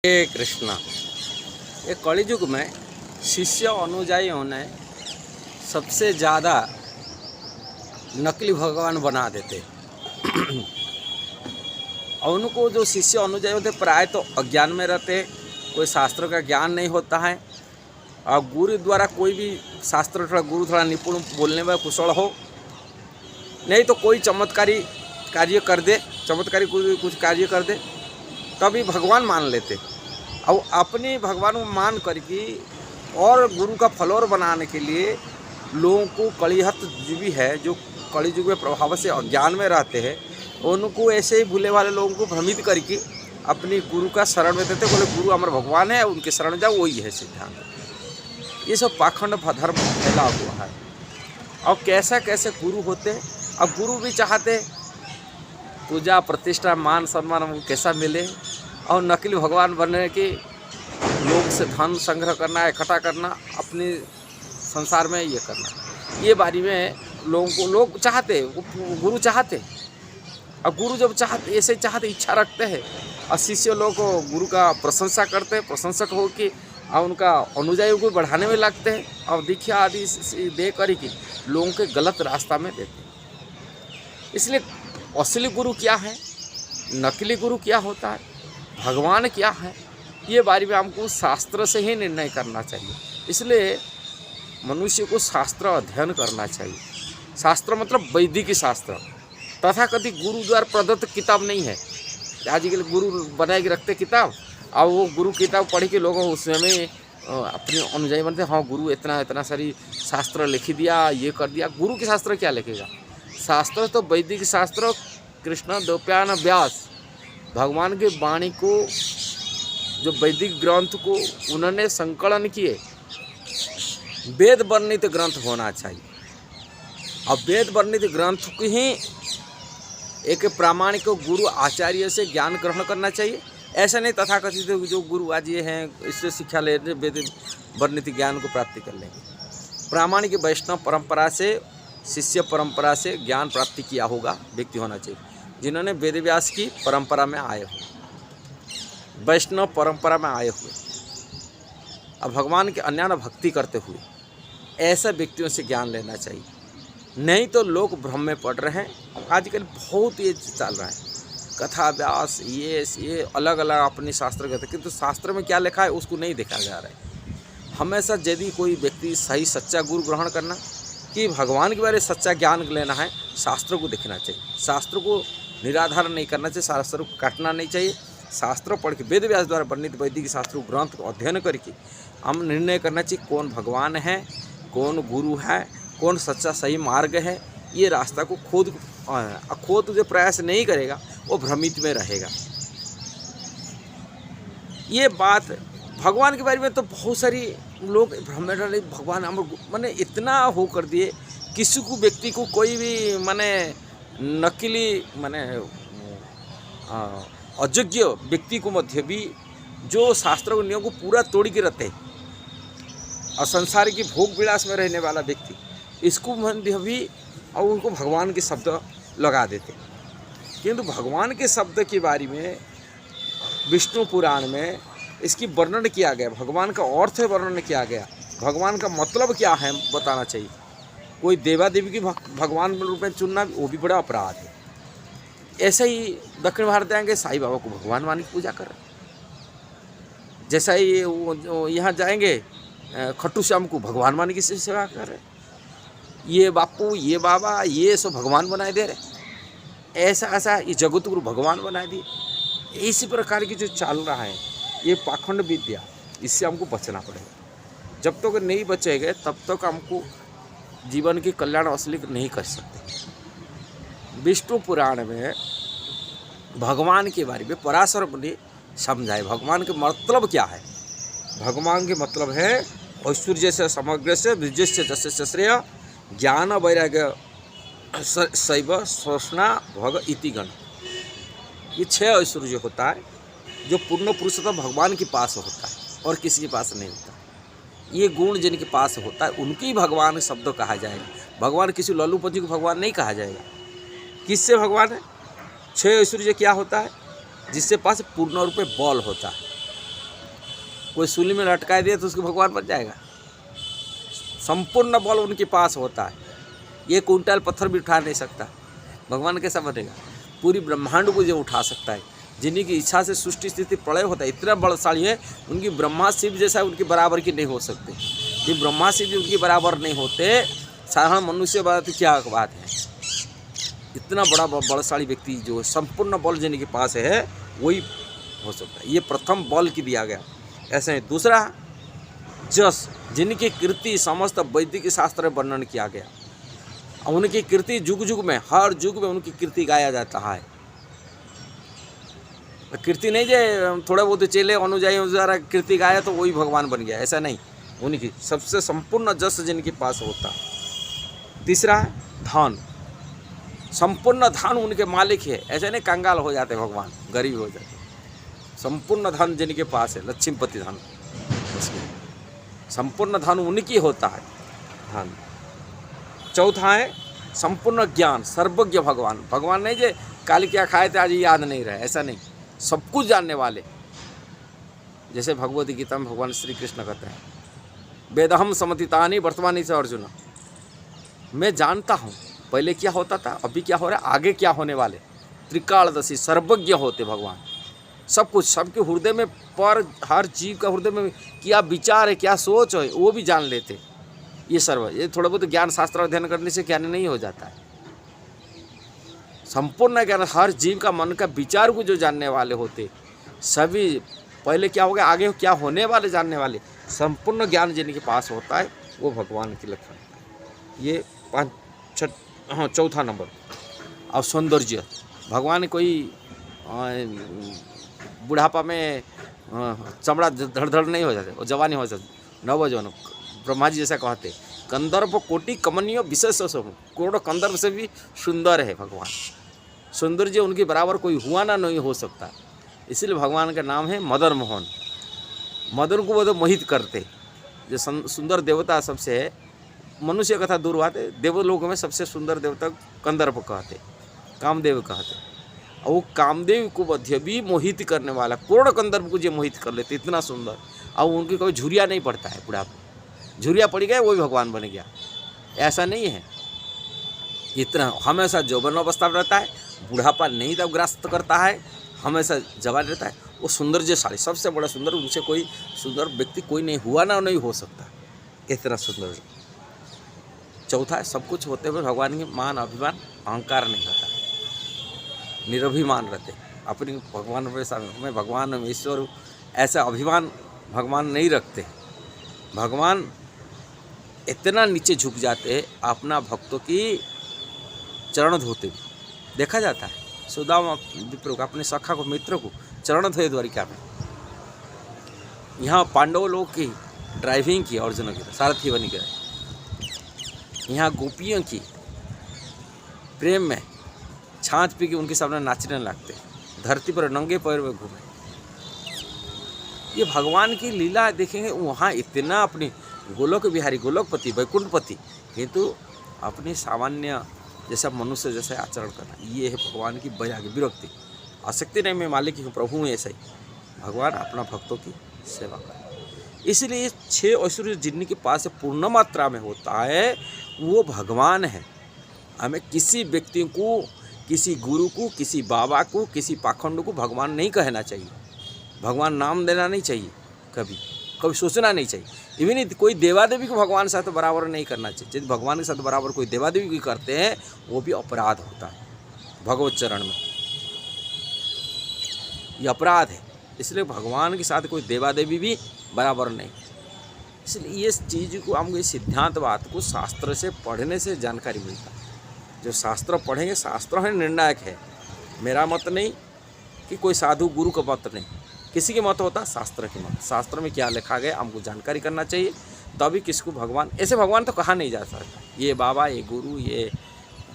हे कृष्णा। ये कलियुग में शिष्य अनुयायियों ने सबसे ज़्यादा नकली भगवान बना देते और उनको जो शिष्य अनुयायी होते प्राय तो अज्ञान में रहते, कोई शास्त्रों का ज्ञान नहीं होता है। और गुरु द्वारा कोई भी शास्त्र गुरु थोड़ा निपुण बोलने में कुशल हो, नहीं तो कोई चमत्कारी कार्य कर दे, चमत्कारी कुछ कार्य कर दे तभी भगवान मान लेते। और अपनी भगवान को मान करके और गुरु का फॉलोअर बनाने के लिए लोगों को कलिहत जो भी है, जो कलियुग में प्रभाव से अज्ञान में रहते हैं, उनको ऐसे ही भूले वाले लोगों को भ्रमित करके अपनी गुरु का शरण में देते, बोले गुरु हमारा भगवान है, उनके शरण जाओ, वही है सिद्धांत। ये सब पाखंड धर्म फैला हुआ है। और कैसा कैसे गुरु होते, अब गुरु भी चाहते पूजा प्रतिष्ठा मान सम्मान कैसा मिले, और नकली भगवान बनने के लोग से धन संग्रह करना, इकट्ठा करना, अपने संसार में ये करना, ये बारी में लोगों को लोग चाहते, गुरु चाहते। और गुरु जब चाहते, ऐसे चाहते, इच्छा रखते हैं, और शिष्य लोग को गुरु का प्रशंसा करते हैं, प्रशंसक हो कि और उनका अनुयायी को बढ़ाने में लगते हैं, और दीक्षा आदि दे कर के लोगों के गलत रास्ता में देते हैं। इसलिए असली गुरु क्या है, नकली गुरु क्या होता है, भगवान क्या है, ये बारे में हमको शास्त्र से ही निर्णय करना चाहिए। इसलिए मनुष्य को शास्त्र अध्ययन करना चाहिए। शास्त्र मतलब वैदिक शास्त्र, तथाकथित गुरु द्वारा प्रदत्त किताब नहीं है। आजकल गुरु बना के रखते किताब, और वो गुरु किताब पढ़ के लोग उसमें अपने अनुयायी बनते, हाँ गुरु इतना इतना सारी शास्त्र लिख दिया, ये कर दिया। गुरु के शास्त्र क्या लिखेगा? शास्त्र तो वैदिक शास्त्र, कृष्ण द्वैपायन व्यास भगवान की वाणी को, जो वैदिक ग्रंथ को उन्होंने संकलन किए, वेद वर्णित ग्रंथ होना चाहिए। और वेद वर्णित ग्रंथ को ही एक प्रामाणिक गुरु आचार्य से ज्ञान ग्रहण करना चाहिए। ऐसा नहीं तथाकथित जो गुरु आज ये हैं इससे शिक्षा ले वेद वर्णित ज्ञान को प्राप्ति कर लेंगे। प्रामाणिक वैष्णव परंपरा से, शिष्य परंपरा से ज्ञान प्राप्ति किया होगा व्यक्ति होना चाहिए, जिन्होंने वेद व्यास की परंपरा में आए हो, वैष्णव परंपरा में आए हुए, और भगवान के अन्यान्य भक्ति करते हुए, ऐसे व्यक्तियों से ज्ञान लेना चाहिए। नहीं तो लोग भ्रम में पड़ रहे हैं। आजकल बहुत ये चल रहा है, कथा व्यास ये अलग अलग अपने शास्त्र कहते हैं, किंतु शास्त्र में क्या लिखा है उसको नहीं देखा जा रहा है। हमेशा यदि कोई व्यक्ति सही सच्चा गुरु ग्रहण करना, कि भगवान के बारे में सच्चा ज्ञान लेना है, शास्त्र को देखना चाहिए। शास्त्र को निराधार नहीं करना चाहिए, शास्त्र को काटना नहीं चाहिए। शास्त्र पढ़ के वेद व्यास द्वारा वर्णित वैदिक शास्त्र ग्रंथ को अध्ययन करके हम निर्णय करना चाहिए कौन भगवान है, कौन गुरु है, कौन सच्चा सही मार्ग है। ये रास्ता को खोद जो प्रयास नहीं करेगा वो भ्रमित में रहेगा। ये बात भगवान के बारे में तो बहुत सारी लोग भ्रम में रहे, भगवान हम माने इतना हो कर दिए, किसी को व्यक्ति को कोई भी माने नकली माने अयोग्य व्यक्ति को मध्य भी जो शास्त्रों के नियम को पूरा तोड़ के रहते और संसार की भोग विलास में रहने वाला व्यक्ति, इसको मध्य भी और उनको भगवान के शब्द लगा देते। किंतु भगवान के शब्द के बारे में विष्णु पुराण में इसकी वर्णन किया गया, भगवान का अर्थ वर्णन किया गया, भगवान का मतलब क्या है बताना चाहिए। कोई देवा देवी की भगवान रूप में चुनना वो भी बड़ा अपराध है। ऐसे ही दक्षिण भारत जाएंगे, साईं बाबा को भगवान मान की पूजा कर रहे, जैसा ही यहाँ जाएंगे खट्टू श्याम को भगवान मान की सेवा कर रहे, ये बापू ये बाबा ये सब भगवान बनाए दे रहे। ऐसा ये जगत गुरु भगवान बनाए दिए। इसी प्रकार की जो चल रहा है ये पाखंड विद्या, इससे हमको बचना पड़ेगा। जब तक नहीं बचेंगे तब तक हमको जीवन की कल्याण असली नहीं कर सकते। विष्णु पुराण में भगवान के बारे में पराशर मुनि समझाए, भगवान के मतलब क्या है। भगवान के मतलब है ऐश्वर्य से समग्र से विजय से जस्य श्रेय ज्ञान वैराग्य शैव सोषणा भग इति गण। ये 6 ऐश्वर्य होता है जो पूर्ण पुरुषोत्तम भगवान के पास होता है और किसी के पास नहीं होता। ये गुण जिनके पास होता है उनके ही भगवान शब्द कहा जाएगा। भगवान किसी लल्लू पंजी को भगवान नहीं कहा जाएगा। किससे भगवान है? 6 ऐश्वर्य क्या होता है? जिससे पास पूर्ण रूप में बल होता है, कोई सूली में लटका दिया तो उसको भगवान बन जाएगा। संपूर्ण बल उनके पास होता है, ये कुंटल पत्थर भी उठा नहीं सकता, भगवान कैसा बनेगा? पूरी ब्रह्मांड को जो उठा सकता है, जिन्हीं की इच्छा से सृष्टि स्थिति प्रलय होता है, इतना बलशाली है, उनकी ब्रह्मा शिव जैसा उनकी बराबर की नहीं हो सकते। ये ब्रह्मा शिव भी उनकी बराबर नहीं होते, साधारण मनुष्य बात क्या बात है। इतना बड़ा बलशाली व्यक्ति जो संपूर्ण बल जिन्हीं के पास है वही हो सकता है। ये प्रथम बल की दिया गया। ऐसे ही दूसरा जस, जिनकी कीर्ति समस्त वैदिक शास्त्र में वर्णन किया गया। उनकी कीर्ति जुग जुग में, हर युग में उनकी कीर्ति गाया जाता है। कीर्ति नहीं जे थोड़े बहुत चेले अनुयायी द्वारा कीर्ति गाया तो वही भगवान बन गया, ऐसा नहीं। उनकी सबसे संपूर्ण जस जिनके पास होता। तीसरा धन, संपूर्ण धन उनके मालिक है, ऐसे नहीं कंगाल हो जाते भगवान, गरीब हो जाते। संपूर्ण धन जिनके पास है, लक्ष्मीपति धन, संपूर्ण धन उनकी होता है धन। चौथा है संपूर्ण ज्ञान, सर्वज्ञ भगवान। भगवान नहीं जे काल क्या खाए थे आज याद नहीं रहे, ऐसा नहीं, सब कुछ जानने वाले। जैसे भगवद गीता में भगवान श्री कृष्ण कहते हैं, वेदहम समतितानि वर्तमानी से अर्जुन, मैं जानता हूँ पहले क्या होता था, अभी क्या हो रहा है, आगे क्या होने वाले। त्रिकालदर्शी, सर्वज्ञ होते भगवान, सब कुछ, सबके हृदय में, पर हर जीव का हृदय में क्या विचार है, क्या सोच है, वो भी जान लेते। ये ये थोड़ा बहुत ज्ञान शास्त्र अध्ययन करने से ज्ञान नहीं हो जाता है। संपूर्ण ज्ञान, हर जीव का मन का विचार को जो जानने वाले होते, सभी पहले क्या हो गया, आगे क्या होने वाले जानने वाले, संपूर्ण ज्ञान जिनके पास होता है वो भगवान की लक्षण। ये चौथा नंबर। और सौंदर्य, भगवान कोई बुढ़ापा में चमड़ा धड़ नहीं हो जाते, वो जवानी हो जाती, नवजवान। ब्रह्मा जी जैसा कहते, कंदर्प कोटि कमनीय विशेष, करोड़ों कंदर्प से भी सुंदर है भगवान। सौंदर्य उनके बराबर कोई हुआ ना नहीं हो सकता। इसलिए भगवान का नाम है मदन मोहन। मदन को वो तो मोहित करते। जो सुंदर देवता सबसे है, मनुष्य कथा दूर बात है, देवलोक में सबसे सुंदर देवता कंदर्प कहते, कामदेव कहते। और वो कामदेव को मध्य भी मोहित करने वाला, करोड़ कंदर्प को जो मोहित कर लेते, इतना सुंदर। और उनकी कोई झुरिया नहीं पड़ता है, बुढ़ापा झुरिया पड़ गया वही भगवान बन गया, ऐसा नहीं है। इतना हमेशा यौवन अवस्था में रहता है, बुढ़ापा नहीं तब ग्रस्त करता है, हमेशा जवान रहता है। वो सौंदर्यशाली, सबसे बड़ा सुंदर, उनसे कोई सुंदर व्यक्ति कोई नहीं हुआ ना नहीं हो सकता, इतना सुंदर। चौथा है सब कुछ होते हुए भगवान के मान अभिमान अहंकार नहीं होता, निरभिमान रहते अपनी भगवान में, भगवान में ईश्वर, ऐसा अभिमान भगवान नहीं रखते। भगवान इतना नीचे झुक जाते अपना भक्तों की चरण धोते भी देखा जाता है। सुदामा विप्र को, अपने सखा को, मित्र को चरण धोए द्वारिका में। यहाँ पांडव लोग की ड्राइविंग की, अर्जुन की सारथी बनी गए। यहाँ गोपियों की प्रेम में छाछ पी के उनके सामने नाचने लगते, धरती पर नंगे पैर में घूमे। ये भगवान की लीला देखेंगे, वहाँ इतना अपनी गोलोक बिहारी, गोलोकपति, वैकुंठपति, किंतु अपनी सामान्य जैसा मनुष्य जैसे आचरण करना, ये है भगवान की वैराग्य, विरक्ति। आसक्ति नहीं, मैं मालिक हूँ, प्रभु हूँ, ऐसा ही भगवान अपना भक्तों की सेवा करे। इसलिए 6 ऐश्वर्य जिनके पास पूर्ण मात्रा में होता है वो भगवान है। हमें किसी व्यक्ति को, किसी गुरु को, किसी बाबा को, किसी पाखंड को भगवान नहीं कहना चाहिए, भगवान नाम देना नहीं चाहिए, कभी कभी सोचना नहीं चाहिए। इवन कोई देवा देवी को भगवान के साथ बराबर नहीं करना चाहिए। यदि भगवान के साथ बराबर कोई देवा देवी भी करते हैं वो भी अपराध होता है भगवत चरण में, ये अपराध है। इसलिए भगवान के साथ कोई देवा देवी भी बराबर नहीं। इसलिए इस चीज़ को, हमको इस सिद्धांत बात को शास्त्र से पढ़ने से जानकारी मिलता है। जो शास्त्र पढ़ेंगे, शास्त्र है निर्णायक है, मेरा मत नहीं कि कोई साधु गुरु का मत नहीं, किसी के मत होता, शास्त्र के मत। शास्त्र में क्या लिखा गया हमको जानकारी करना चाहिए, तभी किसको भगवान, ऐसे भगवान तो कहा नहीं जा सकता, ये बाबा, ये गुरु, ये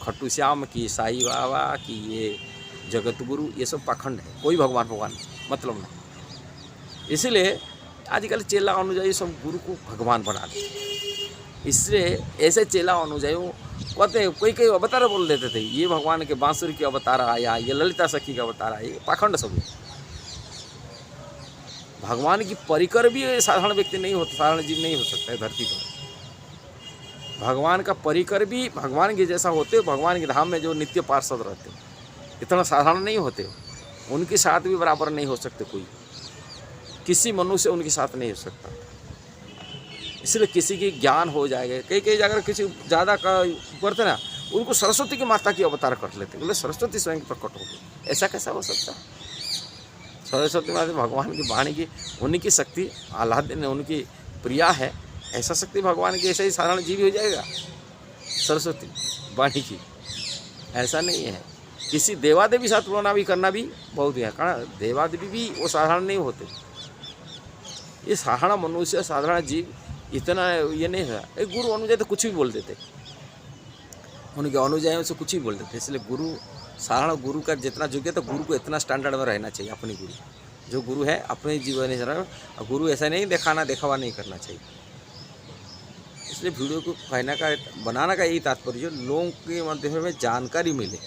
खट्टू श्याम की, साई बाबा की, ये जगत गुरु, ये सब पाखंड है। कोई भगवान मतलब नहीं। इसलिए आजकल चेला अनुयायी सब गुरु को भगवान बना दे। इसलिए ऐसे चेला अनुयायी कहते, कोई अवतार बोल देते थे, ये भगवान के बांसुरी की अवतार आया, ये ललिता सखी का अवतार आया, ये पाखंड सब है। भगवान की परिकर भी साधारण व्यक्ति नहीं होता, साधारण जीव नहीं हो सकता है धरती पर। भगवान का परिकर भी भगवान के जैसा होते, भगवान के धाम में जो नित्य पार्षद रहते इतना साधारण नहीं होते, उनके साथ भी बराबर नहीं हो सकते कोई, किसी मनुष्य उनके साथ नहीं हो सकता। इसलिए किसी की ज्ञान हो जाएगा, कई कई जगह किसी ज़्यादा करते ना, उनको सरस्वती की माता की अवतार कर लेते, बोले सरस्वती स्वयं प्रकट हो गई। ऐसा कैसा हो सकता? सरस्वती माता भगवान की वाणी की, उनकी शक्ति आह्लाद ने उनकी प्रिया है, ऐसा शक्ति भगवान की, ऐसा ही साधारण जीव हो जाएगा सरस्वती वाणी की? ऐसा नहीं है। किसी देवादेवी साथ तुलना भी करना भी बहुत है, कारण देवादेवी भी वो साधारण नहीं होते। ये साधारण मनुष्य, साधारण जीव इतना ये नहीं है। एक गुरु अनुजाई तो कुछ भी बोल देते, उनके अनुजाइयों से कुछ भी बोल देते। इसलिए गुरु, साधारण गुरु का जितना योग्य, तो गुरु को इतना स्टैंडर्ड में रहना चाहिए। अपनी गुरु जो गुरु है अपने जीवन में रहना, और गुरु ऐसा नहीं दिखाना दिखावा नहीं करना चाहिए। इसलिए वीडियो को कहने का, बनाने का यही तात्पर्य, लोगों के मध्य में जानकारी मिले,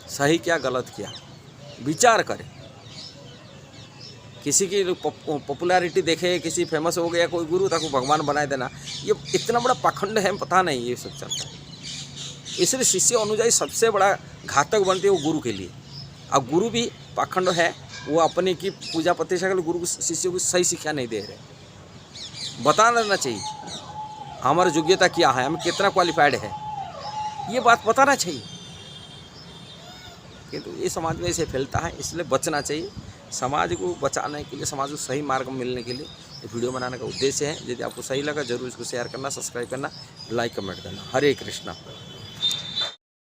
सही क्या गलत क्या विचार करें। किसी की पॉपुलैरिटी देखे, किसी फेमस हो गया कोई गुरु, ताको भगवान बनाए देना, ये इतना बड़ा पाखंड है, पता नहीं ये सब चलता है। इसलिए शिष्य अनुयायी सबसे बड़ा घातक बनते हैं वो गुरु के लिए। अब गुरु भी पाखंड है, वो अपने की पूजा प्रतिष्ठा के लिए गुरु शिष्य को सही शिक्षा नहीं दे रहे। बता देना चाहिए हमारी योग्यता क्या है, हम कितना क्वालिफाइड है, ये बात बताना चाहिए। किंतु ये समाज में ऐसे फैलता है, इसलिए बचना चाहिए। समाज को बचाने के लिए, समाज को सही मार्ग मिलने के लिए ये वीडियो बनाने का उद्देश्य है। यदि आपको सही लगा जरूर इसको शेयर करना, सब्सक्राइब करना, लाइक कमेंट करना। हरे कृष्णा।